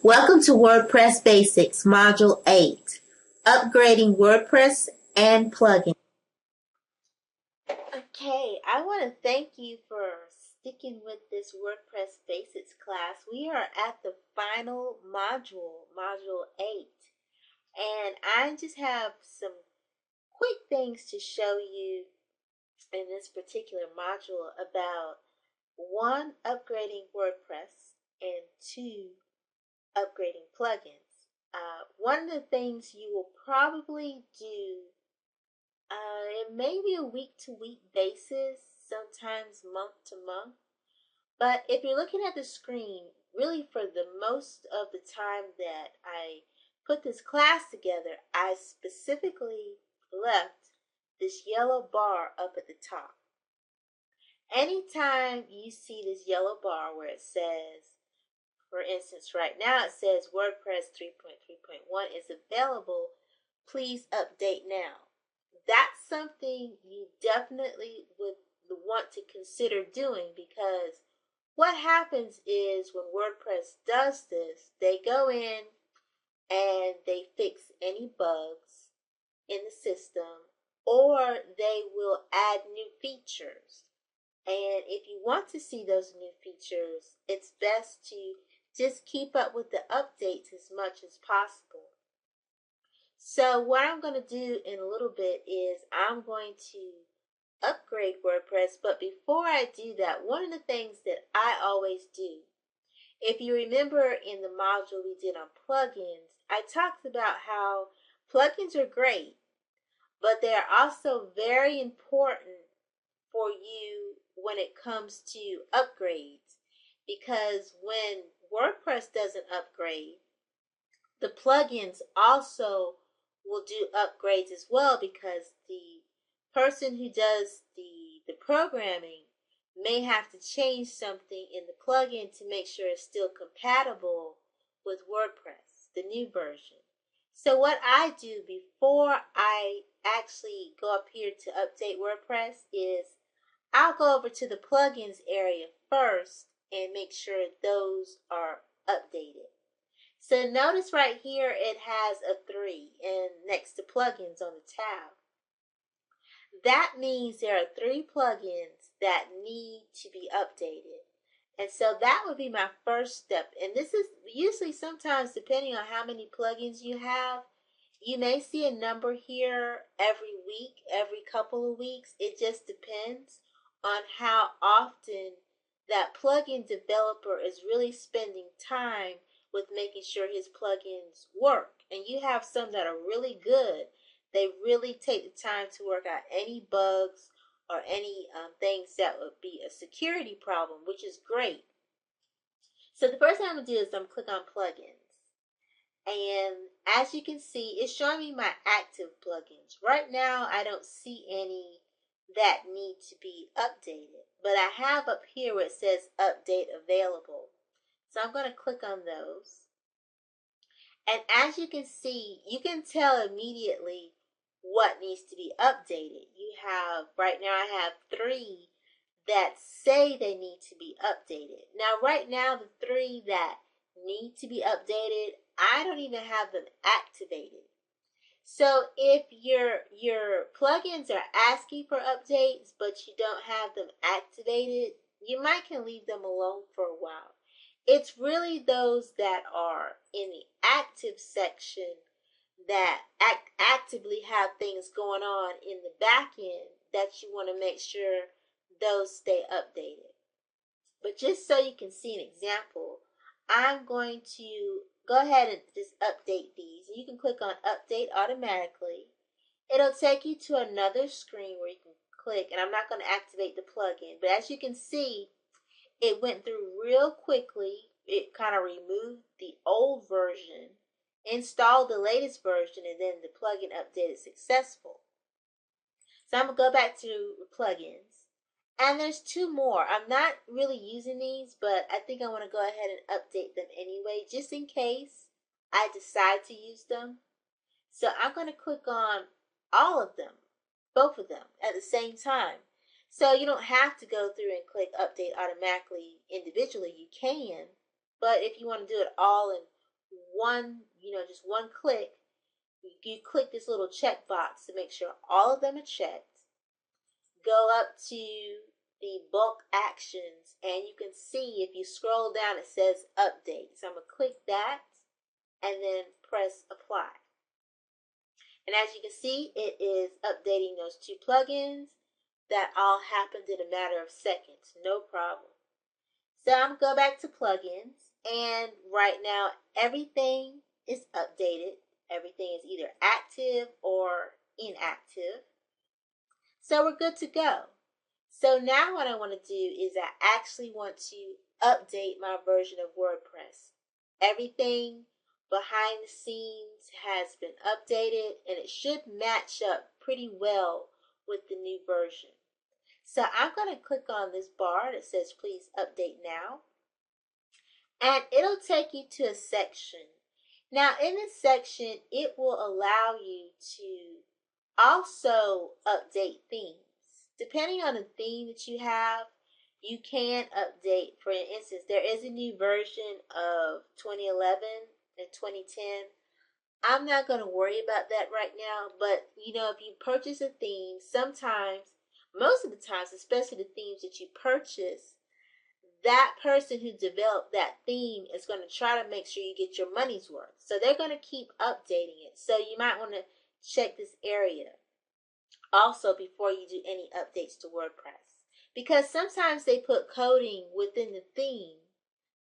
Welcome to WordPress Basics, Module 8, Upgrading WordPress and Plugins. Okay, I want to thank you for sticking with this WordPress Basics class. We are at the final module, Module 8, and I just have some quick things to show you in this particular module about 1, upgrading WordPress, and 2, upgrading plugins. One of the things you will probably do, it may be a week-to-week basis, sometimes month-to-month, but if you're looking at the screen, really for the most of the time that I put this class together, I specifically left this yellow bar up at the top. Anytime you see this yellow bar where it says, for instance, right now it says WordPress 3.3.1 is available. Please update now. That's something you definitely would want to consider doing, because what happens is when WordPress does this, they go in and they fix any bugs in the system, or they will add new features. And if you want to see those new features, it's best to just keep up with the updates as much as possible. So what I'm going to do in a little bit is I'm going to upgrade WordPress. But before I do that, one of the things that I always do, if you remember in the module we did on plugins, I talked about how plugins are great, but they're also very important for you when it comes to upgrades, because when WordPress doesn't upgrade, the plugins also will do upgrades as well, because the person who does the programming may have to change something in the plugin to make sure it's still compatible with WordPress, the new version. So what I do before I actually go up here to update WordPress is I'll go over to the plugins area first and make sure those are updated. So notice right here it has a 3 and next to plugins on the tab. That means there are 3 plugins that need to be updated. And so that would be my first step. And this is usually, sometimes depending on how many plugins you have, you may see a number here every week, every couple of weeks. It just depends on how often that plugin developer is really spending time with making sure his plugins work. And you have some that are really good. They really take the time to work out any bugs or any things that would be a security problem, which is great. So the first thing I'm going to do is I'm going to click on plugins. And as you can see, it's showing me my active plugins. Right now, I don't see any that need to be updated, but I have up here where it says update available. So I'm going to click on those. And as you can see, you can tell immediately what needs to be updated. You have, right now I have 3 that say they need to be updated. Now right now the 3 that need to be updated, I don't even have them activated. So if your plugins are asking for updates but you don't have them activated, you might can leave them alone for a while. It's really those that are in the active section that actively have things going on in the back end that you want to make sure those stay updated. But just so you can see an example, I'm going to go ahead and just update these. You can click on update automatically. It'll take you to another screen where you can click, and I'm not going to activate the plugin, but as you can see, it went through real quickly. it kind of removed the old version, installed the latest version, and then the plugin updated successful. So I'm going to go back to plugins. And there's two more. I'm not really using these, but I think I want to go ahead and update them anyway, just in case I decide to use them. So I'm going to click on all of them, both of them at the same time. So you don't have to go through and click update automatically individually. You can, but if you want to do it all in one, just one click, you click this little check box to make sure all of them are checked. Go up to the bulk actions, and you can see if you scroll down it says update. So I'm going to click that and then press apply. And as you can see, it is updating those two plugins. That all happened in a matter of seconds, no problem. So I'm going to go back to plugins, and right now everything is updated. Everything is either active or inactive. So we're good to go. So now what I want to do is I actually want to update my version of WordPress. Everything behind the scenes has been updated, and it should match up pretty well with the new version. So I'm going to click on this bar that says please update now, and it'll take you to a section. Now in this section, it will allow you to also update themes. Depending on the theme that you have, you can update. For instance, there is a new version of 2011 and 2010. I'm not going to worry about that right now, but if you purchase a theme, sometimes, most of the times, especially the themes that you purchase, that person who developed that theme is going to try to make sure you get your money's worth. So they're going to keep updating it. So you might want to check this area also before you do any updates to WordPress, because sometimes they put coding within the theme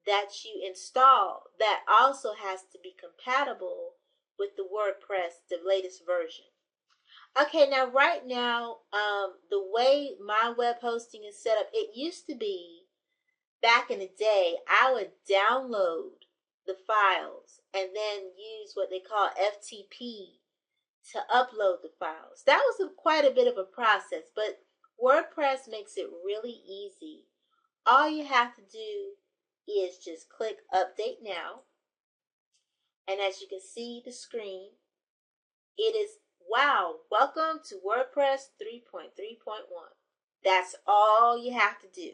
that you install that also has to be compatible with the WordPress, the latest version. Okay, now right now, the way my web hosting is set up, it used to be back in the day, I would download the files and then use what they call FTP to upload the files. That was quite a bit of a process, but WordPress makes it really easy. All you have to do is just click update now, and as you can see the screen, it is, wow, welcome to WordPress 3.3.1. That's all you have to do.